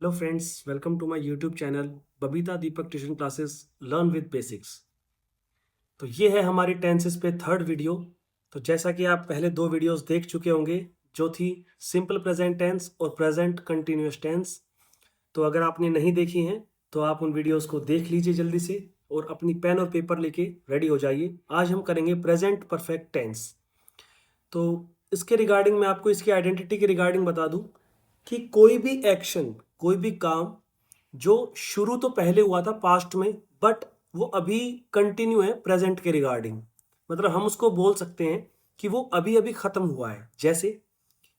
Hello friends, welcome to my YouTube channel Babita Deepak tuition classes learn with basics. तो ये है हमारी टेंसेस पे थर्ड वीडियो। तो जैसा कि आप पहले दो वीडियोस देख चुके होंगे जो थी सिंपल प्रेजेंट टेंस और प्रेजेंट कंटिन्यूअस टेंस। तो अगर आपने नहीं देखी हैं तो आप उन वीडियोस को देख लीजिए जल्दी से और अपनी पेन और पेपर लेके रेडी हो जाइए। आज हम करेंगे प्रेजेंट परफेक्ट टेंस। तो इसके रिगार्डिंग मैं आपको इसकी आइडेंटिटी के रिगार्डिंग बता दूं कि कोई भी एक्शन, कोई भी काम जो शुरू तो पहले हुआ था पास्ट में, बट वो अभी कंटिन्यू है प्रेजेंट के रिगार्डिंग। मतलब हम उसको बोल सकते हैं कि वो अभी अभी खत्म हुआ है। जैसे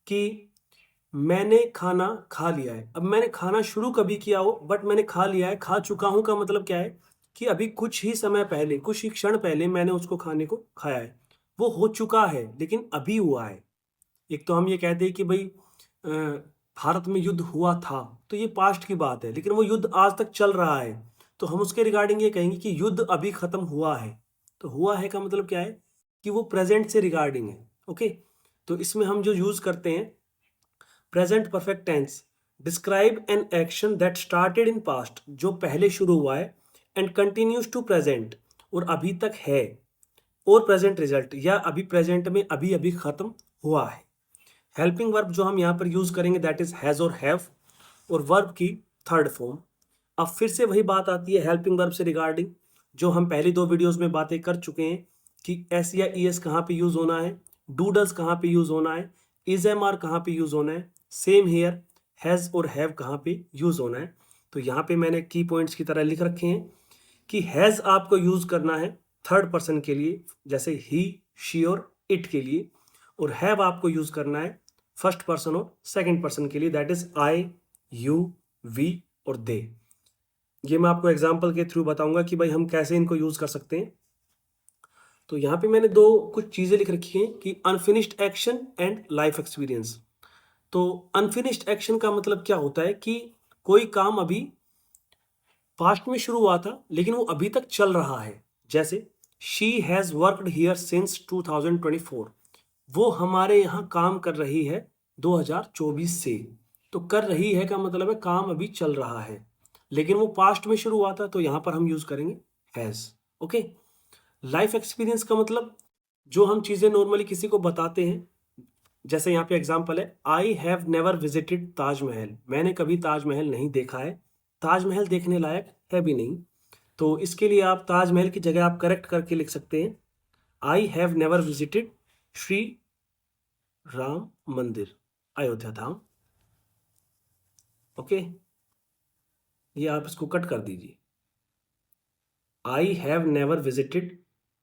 कि मैंने खाना खा लिया है। अब मैंने खाना शुरू कभी किया हो बट मैंने खा लिया है, खा चुका हूं का मतलब क्या है कि अभी कुछ ही समय पहले, कुछ ही क्षण पहले मैंने उसको खाने को खाया है। वो हो चुका है लेकिन अभी हुआ है। एक तो हम ये कहते हैं कि भाई भारत में युद्ध हुआ था, तो ये पास्ट की बात है, लेकिन वो युद्ध आज तक चल रहा है। तो हम उसके रिगार्डिंग ये कहेंगे कि युद्ध अभी खत्म हुआ है। तो हुआ है का मतलब क्या है कि वो प्रेजेंट से रिगार्डिंग है। ओके, तो इसमें हम जो यूज करते हैं present perfect tense, describe an action that started in past, जो पहले शुरू हुआ है, एंड कंटिन्यूज टू प्रेजेंट, और अभी तक है, और प्रेजेंट रिजल्ट, या अभी प्रेजेंट में अभी अभी खत्म हुआ है। हेल्पिंग वर्ब जो हम यहाँ पर यूज करेंगे दैट इज हैज और हैव, और वर्ब की थर्ड फॉर्म। अब फिर से वही बात आती है हेल्पिंग वर्ब से रिगार्डिंग, जो हम पहली दो वीडियोस में बातें कर चुके हैं कि एस या ई एस कहाँ पे यूज होना है, डू डज कहाँ पे यूज होना है, इज एम आर कहाँ पे यूज होना है, सेम हेयर हैज और हैव कहाँ पे यूज होना है। तो यहाँ पे मैंने की पॉइंट्स की तरह लिख रखे हैं कि हैज आपको यूज करना है थर्ड पर्सन के लिए, जैसे ही, शी और इट के लिए, और हैव आपको यूज करना है फर्स्ट पर्सन और सेकंड पर्सन के लिए, that is I, you, we और दे। ये मैं आपको एग्जांपल के थ्रू बताऊंगा कि भाई हम कैसे इनको यूज कर सकते हैं। तो यहाँ पे मैंने दो कुछ चीजें लिख रखी हैं कि unfinished action and life experience. तो अनफिनिश्ड एक्शन का मतलब क्या होता है कि कोई काम अभी पास्ट में शुरू हुआ था लेकिन वो अभी तक चल रहा है। जैसे she has worked here since 2024, वो हमारे यहाँ काम कर रही है 2024 से। तो कर रही है का मतलब है काम अभी चल रहा है, लेकिन वो पास्ट में शुरू हुआ था, तो यहाँ पर हम यूज करेंगे हैज। ओके, लाइफ एक्सपीरियंस का मतलब जो हम चीजें नॉर्मली किसी को बताते हैं, जैसे यहाँ पे एग्जांपल है आई हैव नेवर विजिटेड ताजमहल, मैंने कभी ताजमहल नहीं देखा है। ताजमहल देखने लायक है भी नहीं, तो इसके लिए आप ताजमहल की जगह आप करेक्ट करके लिख सकते हैं I have never visited Shri Ram मंदिर, अयोध्या धाम। ओके, ये आप इसको कट कर दीजिए। I have never visited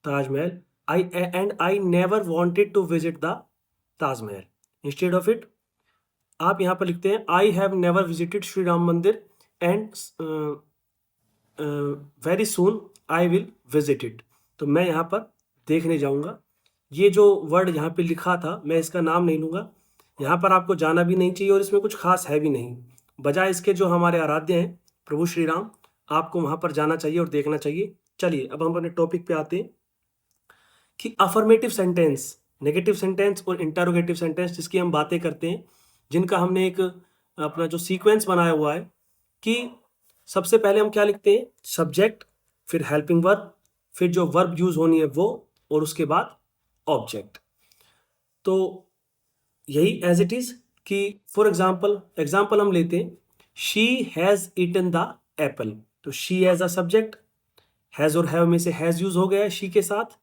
Taj Mahal, I and I never wanted to visit the Taj Mahal. Instead of it आप यहाँ पर लिखते हैं I have never visited Shri Ram Mandir and very soon I will visit it. तो मैं यहाँ पर देखने जाऊँगा। ये जो वर्ड यहाँ पे लिखा था मैं इसका नाम नहीं लूँगा, यहाँ पर आपको जाना भी नहीं चाहिए और इसमें कुछ खास है भी नहीं। बजाय इसके जो हमारे आराध्य हैं प्रभु श्री राम, आपको वहाँ पर जाना चाहिए और देखना चाहिए। चलिए अब हम अपने टॉपिक पे आते हैं कि अफर्मेटिव सेंटेंस, नेगेटिव सेंटेंस और इंटरोगेटिव सेंटेंस जिसकी हम बातें करते हैं, जिनका हमने एक अपना जो सीक्वेंस बनाया हुआ है कि सबसे पहले हम क्या लिखते हैं, सब्जेक्ट, फिर हेल्पिंग वर्ब, फिर जो वर्ब यूज होनी है वो, और उसके बाद ऑब्जेक्ट। तो यही एज इट इज कि फॉर एग्जाम्पल हम लेते हैं she has eaten the apple. तो she as a subject, has और हैव में से हैज यूज हो गया है शी के साथ।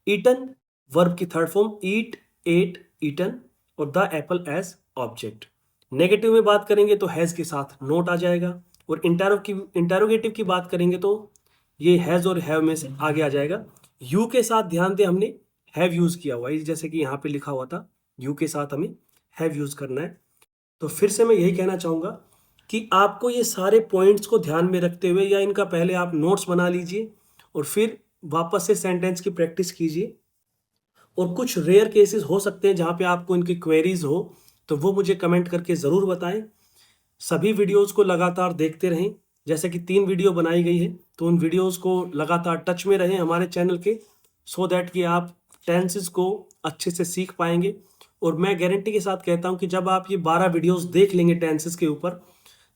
ईटन वर्ब की third form, eat, ate, eaten, और the apple as object. Negative में बात करेंगे तो हैज के साथ नोट आ जाएगा, और इंटरोगेटिव की बात करेंगे तो ये हैज और हैव में से आगे आ जाएगा। यू के साथ ध्यान दें हमने हैव यूज किया हुआ है, जैसे कि यहाँ पे लिखा हुआ था यू के साथ हमें हैव यूज करना है। तो फिर से मैं यही कहना चाहूंगा कि आपको ये सारे पॉइंट्स को ध्यान में रखते हुए या इनका पहले आप नोट्स बना लीजिए और फिर वापस से सेंटेंस की प्रैक्टिस कीजिए। और कुछ रेयर केसेस हो सकते हैं जहाँ पे आपको इनकी क्वेरीज हो, तो वो मुझे कमेंट करके ज़रूर बताएं। सभी वीडियोस को लगातार देखते रहें, जैसे कि 3 वीडियो बनाई गई है, तो उन वीडियोस को लगातार टच में रहें हमारे चैनल के, सो दैट कि आप टेंसेस को अच्छे से सीख पाएंगे। और मैं गारंटी के साथ कहता हूं कि जब आप ये 12 वीडियोस देख लेंगे टेंसेस के ऊपर,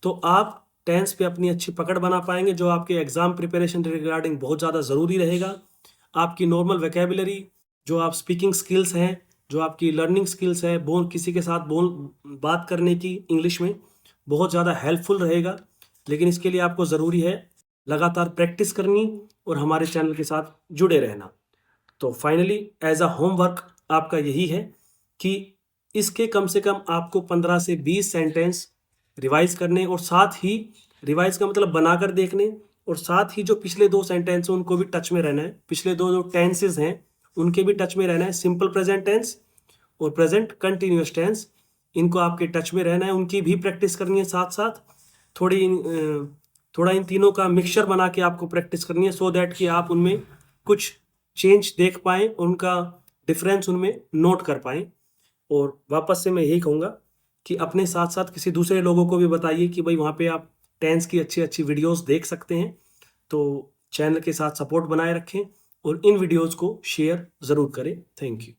तो आप टेंस पे अपनी अच्छी पकड़ बना पाएंगे, जो आपके एग्जाम प्रिपरेशन रिगार्डिंग बहुत ज़्यादा ज़रूरी रहेगा। आपकी नॉर्मल वोकैबुलरी, जो आप स्पीकिंग स्किल्स हैं, जो आपकी लर्निंग स्किल्स है, किसी के साथ बात करने की इंग्लिश में, बहुत ज़्यादा हेल्पफुल रहेगा। लेकिन इसके लिए आपको ज़रूरी है लगातार प्रैक्टिस करनी और हमारे चैनल के साथ जुड़े रहना। तो फाइनली एज अ होमवर्क आपका यही है कि इसके कम से कम आपको 15 से 20 सेंटेंस रिवाइज करने, और साथ ही रिवाइज का मतलब बनाकर देखने, और साथ ही जो पिछले 2 सेंटेंस हैं उनको भी टच में रहना है। पिछले 2 जो टेंसेज हैं उनके भी टच में रहना है। सिंपल प्रेजेंट टेंस और प्रेजेंट कंटिन्यूअस टेंस, इनको आपके टच में रहना है, उनकी भी प्रैक्टिस करनी है। साथ साथ थोड़ा इन तीनों का मिक्सचर बना के आपको प्रैक्टिस करनी है, सो दैट कि आप उनमें कुछ चेंज देख पाएँ, उनका डिफरेंस उनमें नोट कर पाएँ। और वापस से मैं यही कहूँगा कि अपने साथ साथ किसी दूसरे लोगों को भी बताइए कि भाई वहाँ पे आप टेंस की अच्छी अच्छी वीडियोस देख सकते हैं। तो चैनल के साथ सपोर्ट बनाए रखें और इन वीडियोस को शेयर ज़रूर करें। Thank you.